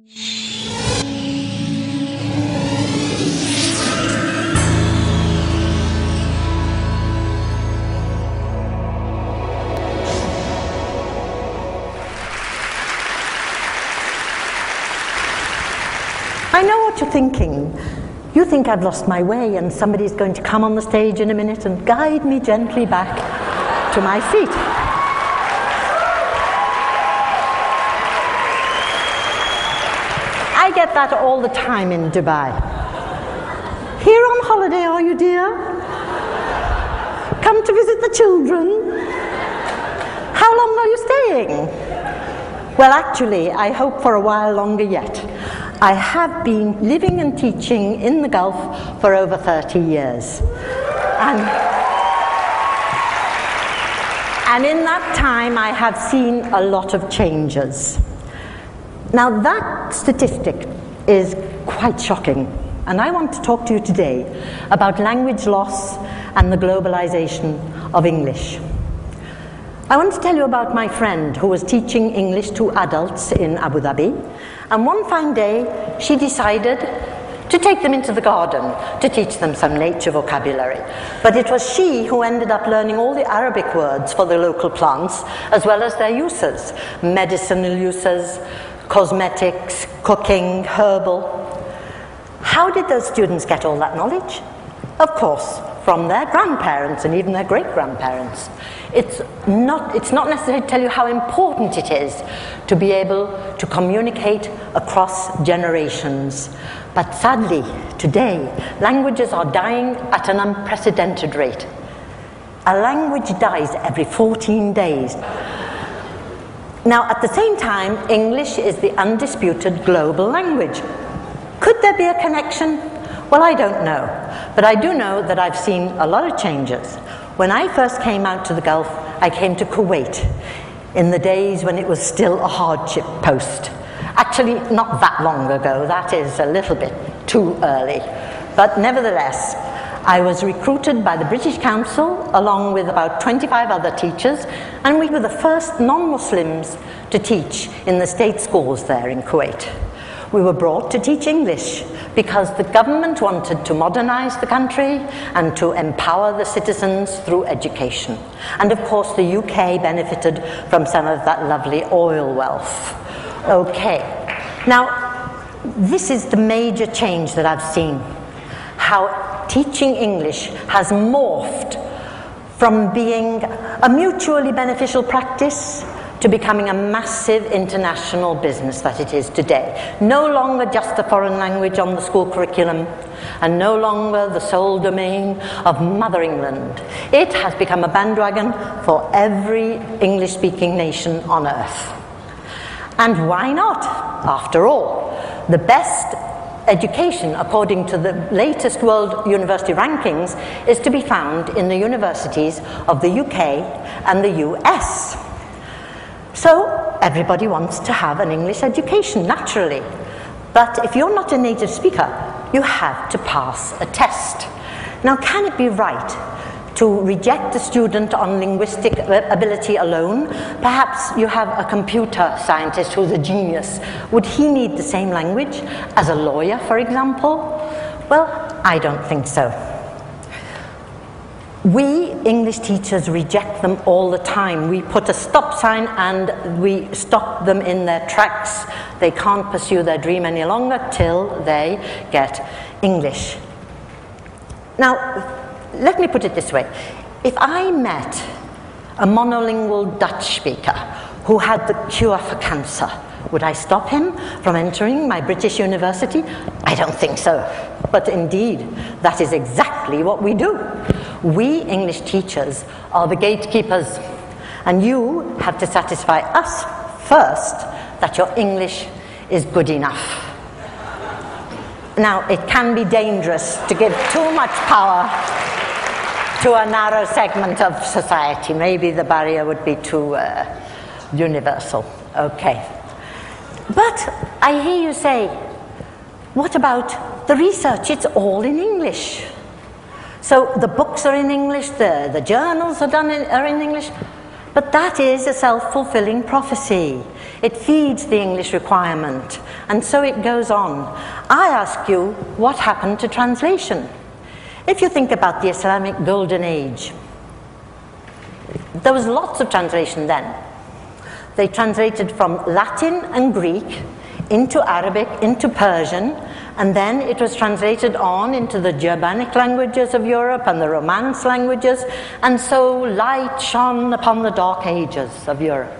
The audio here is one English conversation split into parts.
I know what you're thinking. You think I've lost my way and somebody's going to come on the stage in a minute and guide me gently back to my seat. I get that all the time in Dubai. Here on holiday, are you, dear? Come to visit the children? How long are you staying? Well, actually, I hope for a while longer yet. I have been living and teaching in the Gulf for over 30 years. And in that time, I have seen a lot of changes. Now, that statistic is quite shocking, and I want to talk to you today about language loss and the globalization of English. I want to tell you about my friend who was teaching English to adults in Abu Dhabi, and one fine day she decided to take them into the garden to teach them some nature vocabulary. But it was she who ended up learning all the Arabic words for the local plants, as well as their uses, medicinal uses, cosmetics, cooking, herbal. How did those students get all that knowledge? Of course, from their grandparents and even their great-grandparents. It's not necessary to tell you how important it is to be able to communicate across generations. But sadly, today, languages are dying at an unprecedented rate. A language dies every 14 days. Now, at the same time, English is the undisputed global language. Could there be a connection? Well, I don't know, but I do know that I've seen a lot of changes. When I first came out to the Gulf, I came to Kuwait in the days when it was still a hardship post. Actually, not that long ago, that is a little bit too early. But nevertheless, I was recruited by the British Council along with about 25 other teachers, and we were the first non-Muslims to teach in the state schools there in Kuwait. We were brought to teach English because the government wanted to modernize the country and to empower the citizens through education. And of course, the UK benefited from some of that lovely oil wealth. Okay, now this is the major change that I've seen. How teaching English has morphed from being a mutually beneficial practice to becoming a massive international business that it is today. No longer just a foreign language on the school curriculum, and no longer the sole domain of Mother England. It has become a bandwagon for every English-speaking nation on earth. And why not? After all, the best education, according to the latest World University rankings, is to be found in the universities of the UK and the US. So everybody wants to have an English education, naturally. But if you're not a native speaker, you have to pass a test. Now, can it be right to reject the student on linguistic ability alone? Perhaps you have a computer scientist who's a genius. Would he need the same language as a lawyer, for example? Well, I don't think so. We English teachers reject them all the time. We put a stop sign and we stop them in their tracks. They can't pursue their dream any longer till they get English. Now, let me put it this way. If I met a monolingual Dutch speaker who had the cure for cancer, would I stop him from entering my British university? I don't think so. But indeed, that is exactly what we do. We English teachers are the gatekeepers, and you have to satisfy us first that your English is good enough. Now, it can be dangerous to give too much power to a narrow segment of society. Maybe the barrier would be too universal. Okay. But I hear you say, what about the research? It's all in English. So the books are in English, the journals are in English, but that is a self-fulfilling prophecy. It feeds the English requirement, and so it goes on. I ask you, what happened to translation? If you think about the Islamic Golden Age, there was lots of translation then. They translated from Latin and Greek into Arabic, into Persian, and then it was translated on into the Germanic languages of Europe and the Romance languages, and so light shone upon the dark ages of Europe.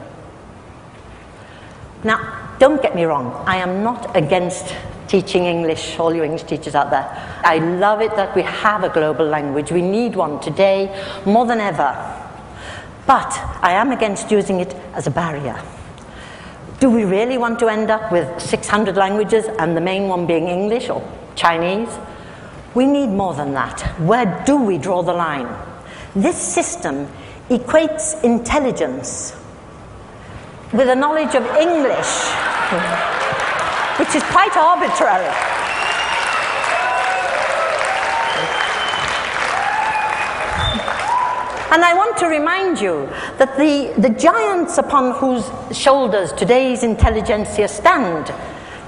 Now, don't get me wrong, I am not against teaching English, all you English teachers out there. I love it that we have a global language. We need one today more than ever. But I am against using it as a barrier. Do we really want to end up with 600 languages and the main one being English or Chinese? We need more than that. Where do we draw the line? This system equates intelligence with a knowledge of English, which is quite arbitrary. And I want to remind you that the giants upon whose shoulders today's intelligentsia stand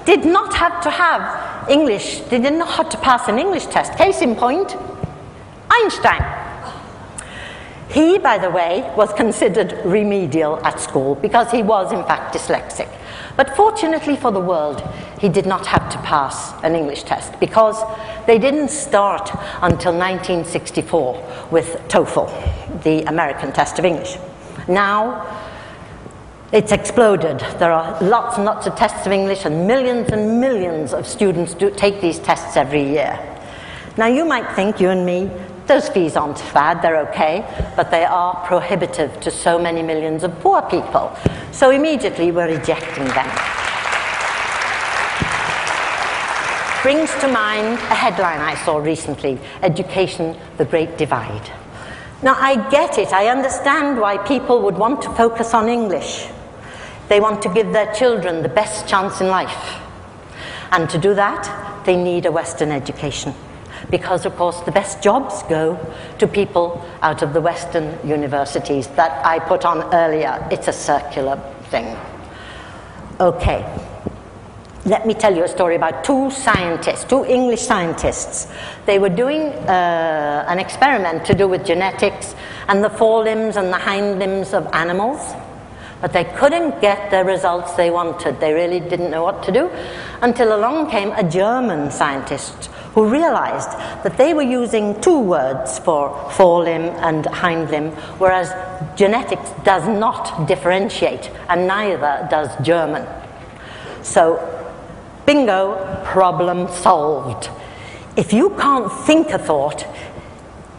did not have to have English, they did not have to pass an English test. Case in point, Einstein. He, by the way, was considered remedial at school because he was in fact dyslexic. But fortunately for the world, he did not have to pass an English test because they didn't start until 1964 with TOEFL, the American test of English. Now, it's exploded. There are lots and lots of tests of English, and millions of students do take these tests every year. Now, you might think, you and me, those fees aren't bad, they're okay, but they are prohibitive to so many millions of poor people. So immediately we're rejecting them. Brings to mind a headline I saw recently, Education, the Great Divide. Now I get it, I understand why people would want to focus on English. They want to give their children the best chance in life. And to do that, they need a Western education. Because, of course, the best jobs go to people out of the Western universities that I put on earlier. It's a circular thing. Okay. Let me tell you a story about two English scientists. They were doing an experiment to do with genetics and the forelimbs and the hind limbs of animals, but they couldn't get the results they wanted. They really didn't know what to do until along came a German scientist who realized that they were using two words for forelimb and hind limb, whereas genetics does not differentiate, and neither does German. So, bingo, problem solved. If you can't think a thought,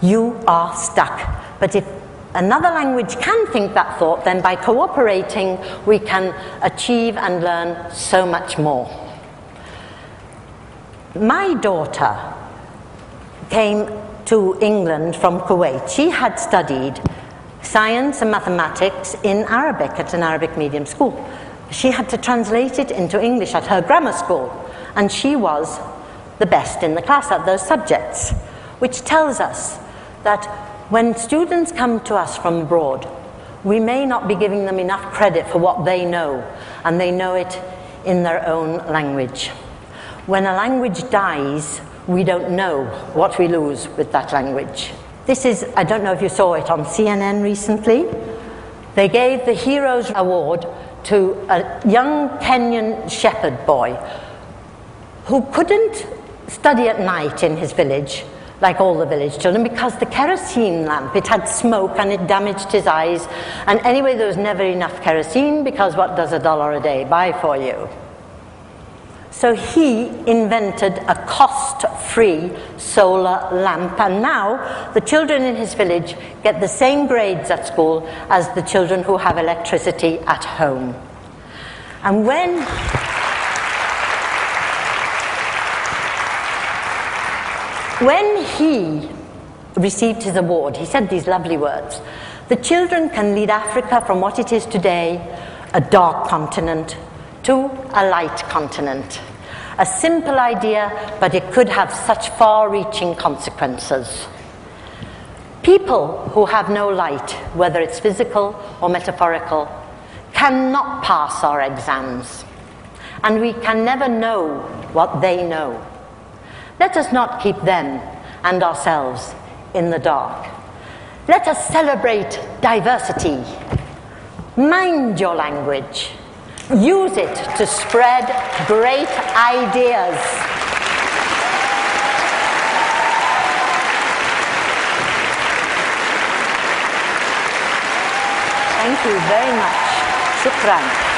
you are stuck. But if another language can think that thought, then by cooperating, we can achieve and learn so much more. My daughter came to England from Kuwait. She had studied science and mathematics in Arabic at an Arabic medium school. She had to translate it into English at her grammar school, and she was the best in the class at those subjects, which tells us that when students come to us from abroad, we may not be giving them enough credit for what they know, and they know it in their own language. When a language dies, we don't know what we lose with that language. This is, I don't know if you saw it on CNN recently. They gave the Heroes Award to a young Kenyan shepherd boy who couldn't study at night in his village, like all the village children, because the kerosene lamp, it had smoke and it damaged his eyes. And anyway, there was never enough kerosene, because what does $1 a day buy for you? So he invented a cost-free solar lamp, and now the children in his village get the same grades at school as the children who have electricity at home. And when he received his award, he said these lovely words: "The children can lead Africa from what it is today, a dark continent, to a light continent." A simple idea, but it could have such far-reaching consequences. People who have no light, whether it's physical or metaphorical, cannot pass our exams, and we can never know what they know. Let us not keep them and ourselves in the dark. Let us celebrate diversity. Mind your language. Use it to spread great ideas. Thank you very much. Shukran.